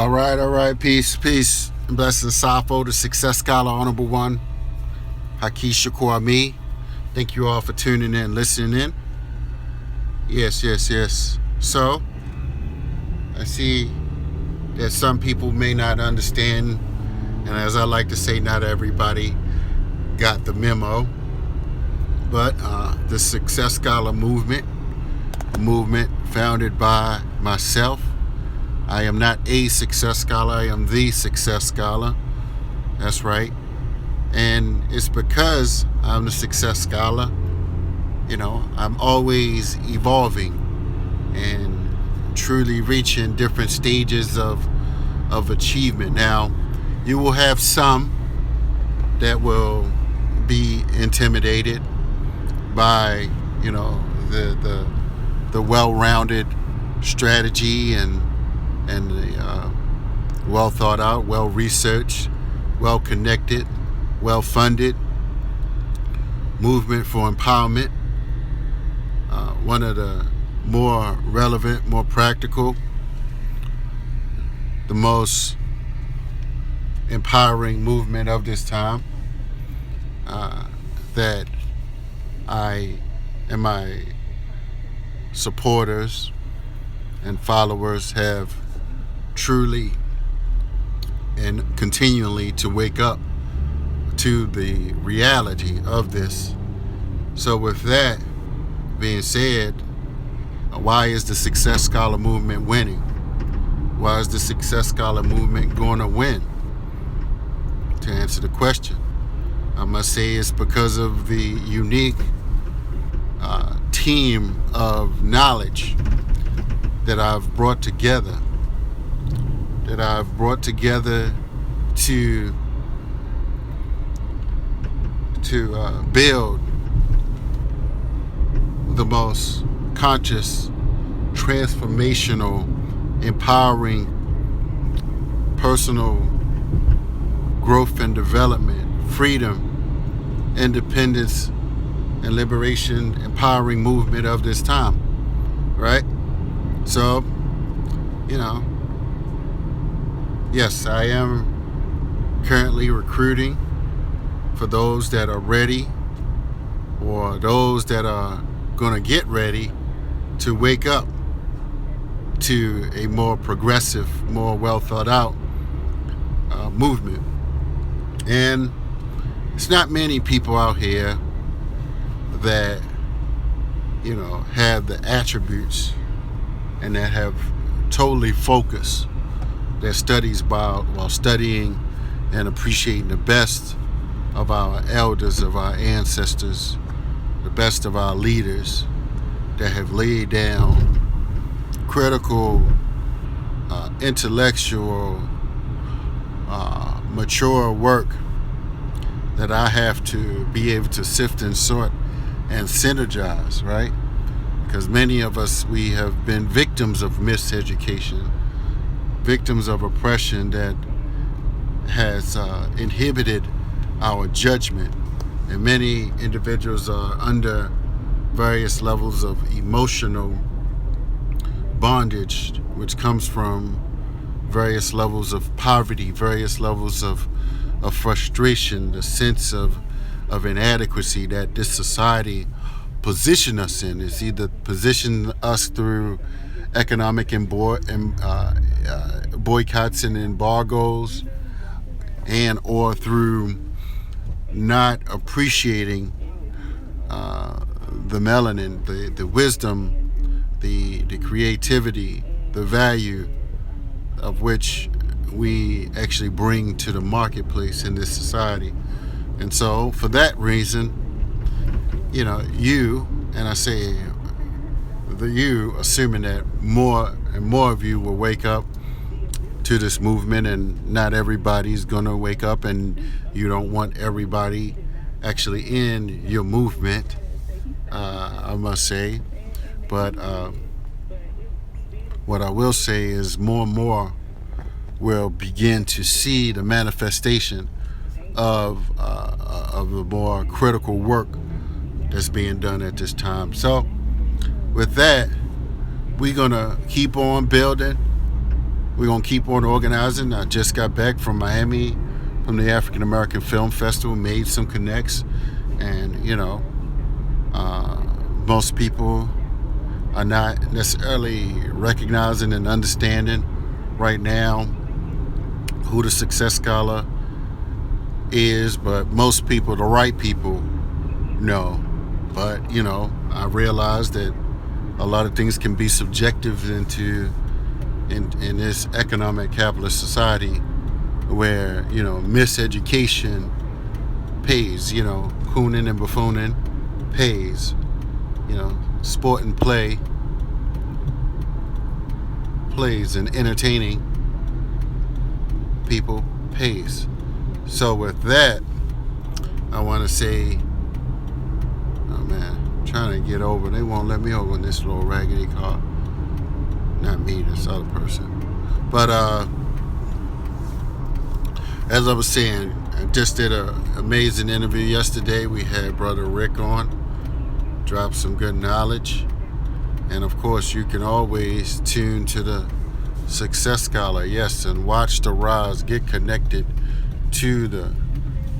All right. Peace, peace. Blessings, Safo, the Success Scholar, Honorable One, Haki Shakur Me. Thank you all for tuning in, listening in. Yes. So, I see that some people may not understand, and as I like to say, not everybody got the memo. But the Success Scholar movement, a movement founded by myself. I am not a success scholar, I am the success scholar. That's right. And it's because I'm the success scholar, I'm always evolving and truly reaching different stages of achievement. Now, you will have some that will be intimidated by, the well-rounded strategy and the well thought out, well researched, well connected, well funded movement for empowerment. One of the more relevant, more practical, the most empowering movement of this time that I and my supporters and followers have truly and continually to wake up to the reality of this. So with that being said, why is the Success Scholar movement winning? Why is the Success Scholar movement going to win? To answer the question, I must say it's because of the unique team of knowledge that I've brought together to build the most conscious, transformational, empowering personal growth and development, freedom, independence, and liberation empowering movement of this time, right? So, yes, I am currently recruiting for those that are ready or those that are going to get ready to wake up to a more progressive, more well thought out movement. And it's not many people out here that, have the attributes and that have totally focused their studies while studying and appreciating the best of our elders, of our ancestors, the best of our leaders that have laid down critical, intellectual, mature work that I have to be able to sift and sort and synergize, right? Because many of us, we have been victims of miseducation, victims of oppression that has inhibited our judgment. And many individuals are under various levels of emotional bondage, which comes from various levels of poverty, various levels of frustration, the sense of inadequacy that this society position us in. It's either position us through economic boycotts and embargoes, and or through not appreciating the melanin, the wisdom, the creativity, the value of which we actually bring to the marketplace in this society. And so for that reason, you, and I say you, assuming that more and more of you will wake up to this movement, and not everybody's going to wake up, and you don't want everybody actually in your movement, I must say. But what I will say is more and more will begin to see the manifestation of the more critical work that's being done at this time. So with that, we're going to keep on building. we're going to keep on organizing. I just got back from Miami from the African American Film Festival, made some connects, and most people are not necessarily recognizing and understanding right now who the Success Scholar is, but most people, the right people, know. But I realize that a lot of things can be subjective in this economic capitalist society where miseducation pays, cooning and buffooning pays, sport and plays and entertaining people pays. So with that, I want to say, oh man, I'm trying to get over. They won't let me over in this little raggedy car. Not me, this other person. But as I was saying, I just did an amazing interview yesterday. We had Brother Rick on, dropped some good knowledge. And of course, you can always tune to the Success Scholar, yes, and watch the rise, get connected to the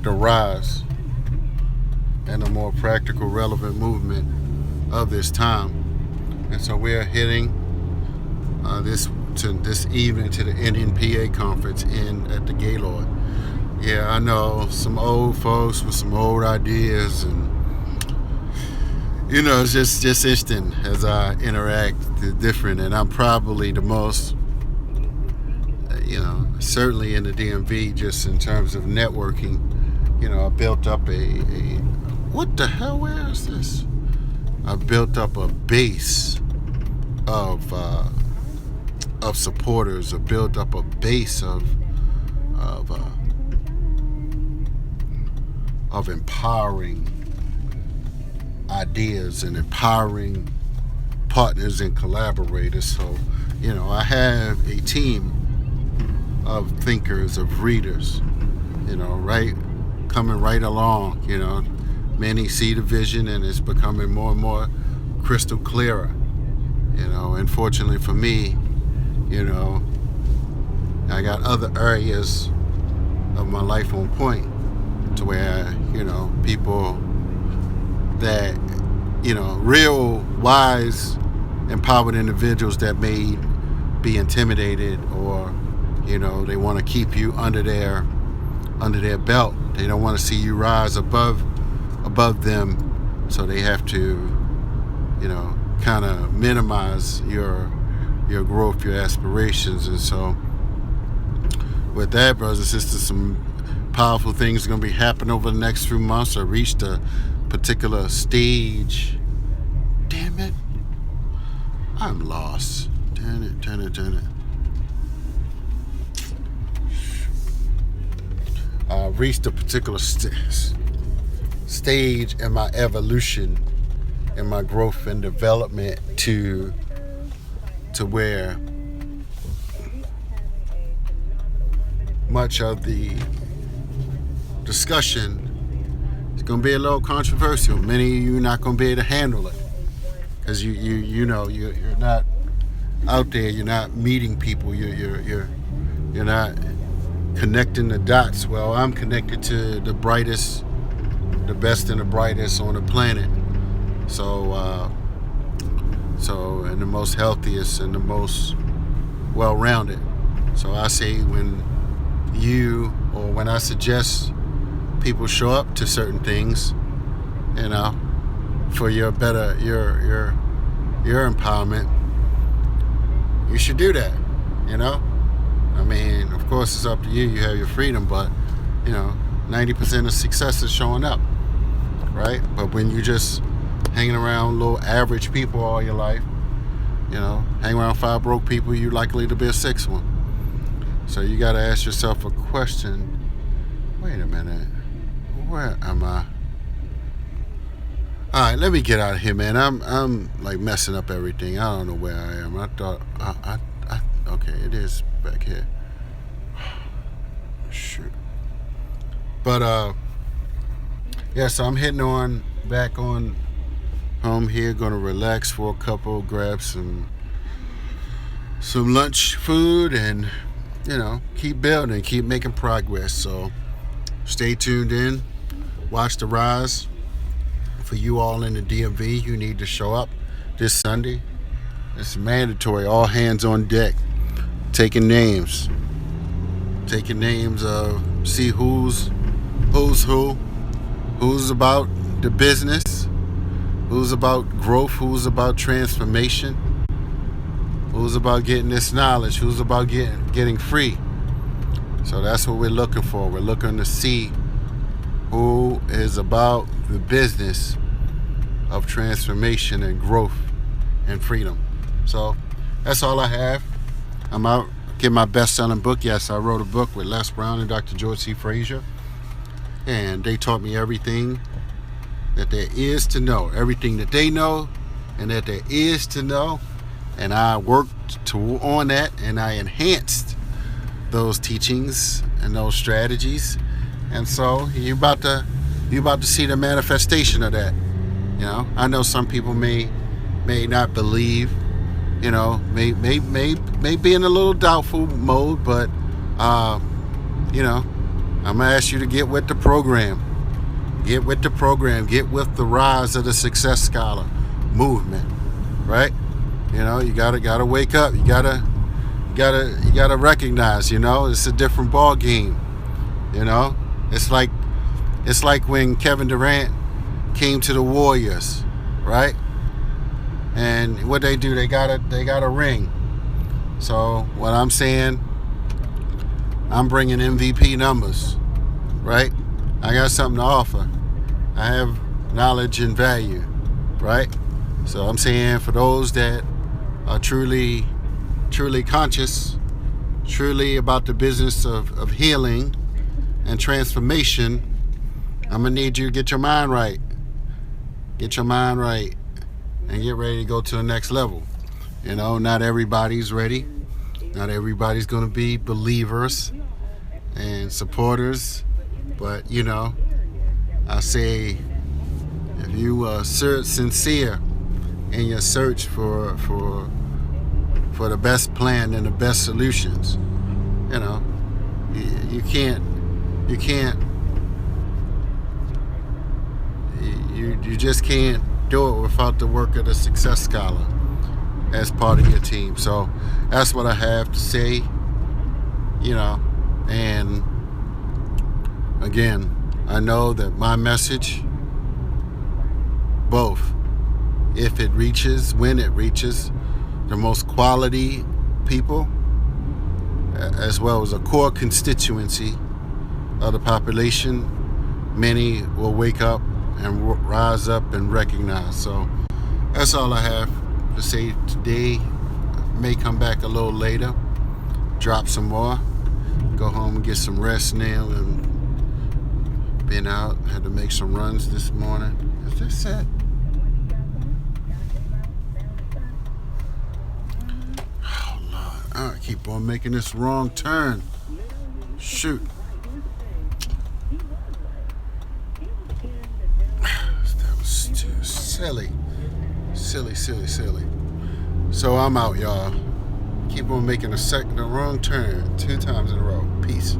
rise and a more practical, relevant movement of this time. And so we're heading this evening to the Indian PA conference at the Gaylord. Yeah, I know some old folks with some old ideas, and it's just interesting as I interact different, and I'm probably the most certainly in the DMV, just in terms of networking. I built up what the hell, where is this? I built up a base of supporters, I built up a base of empowering ideas and empowering partners and collaborators. So, I have a team of thinkers, of readers, coming right along. Many see the vision, and it's becoming more and more crystal clearer. Unfortunately for me, I got other areas of my life on point to where, people that, real wise, empowered individuals that may be intimidated, or, they want to keep you under their belt. They don't want to see you rise above them, so they have to, kind of minimize your growth, your aspirations. And so with that, brothers and sisters, some powerful things are going to be happening over the next few months. I reached a particular stage. Damn it, I'm lost. Turn it. I reached a particular stage in my evolution, in my growth and development to where much of the discussion is going to be a little controversial. Many of you are not going to be able to handle it because you're not out there. You're not meeting people. You're not connecting the dots. Well, I'm connected to the brightest, the best and the brightest on the planet. So and the most healthiest and the most well-rounded. So I say when I suggest people show up to certain things, for your better, your empowerment, you should do that. I mean, of course, it's up to you. You have your freedom, but 90% of success is showing up, right? But when you just hanging around little average people all your life, hang around 5 broke people, you're likely to be a 6th one. So you got to ask yourself a question. Wait a minute, where am I? All right, let me get out of here, man. I'm like messing up everything. I don't know where I am. I thought okay, it is back here. Shoot. But yeah, so I'm heading back on home here, gonna relax for a couple, grab some some lunch food, and keep building, keep making progress. So stay tuned in, watch the rise. For you all in the DMV, you need to show up this Sunday. It's mandatory, all hands on deck. Taking names of see who's who, who's about the business, who's about growth, who's about transformation, who's about getting this knowledge, who's about getting free. So that's what we're looking for. We're looking to see who is about the business of transformation and growth and freedom. So that's all I have. I'm out. Get my best-selling book. Yes, I wrote a book with Les Brown and Dr. George C. Frazier, and they taught me everything that there is to know, everything that they know and that there is to know, and I worked on that, and I enhanced those teachings and those strategies, and so you're about to see the manifestation of that. I know some people may not believe, may be in a little doubtful mode, but I'm gonna ask you to get with the program. Get with the program. Get with the rise of the Success Scholar movement, right? You gotta wake up. You gotta recognize. It's a different ball game. It's like when Kevin Durant came to the Warriors, right? And what they do, they got a ring. So what I'm saying, I'm bringing MVP numbers, right? I got something to offer. I have knowledge and value, right? So I'm saying for those that are truly conscious, truly about the business of healing and transformation, I'm going to need you to get your mind right. Get your mind right and get ready to go to the next level. Not everybody's ready. Not everybody's going to be believers and supporters. But, I say, if you are sincere in your search for the best plan and the best solutions, you just can't do it without the work of the Success Scholar as part of your team. So that's what I have to say, and again, I know that my message, both if it reaches, when it reaches the most quality people, as well as a core constituency of the population, many will wake up and rise up and recognize. So that's all I have to say today. May come back a little later, drop some more, go home and get some rest now, and been out, had to make some runs this morning. Is this it? Oh Lord, I keep on making this wrong turn. Shoot. That was too silly. Silly. So I'm out, y'all. Keep on making the wrong turn 2 times in a row. Peace.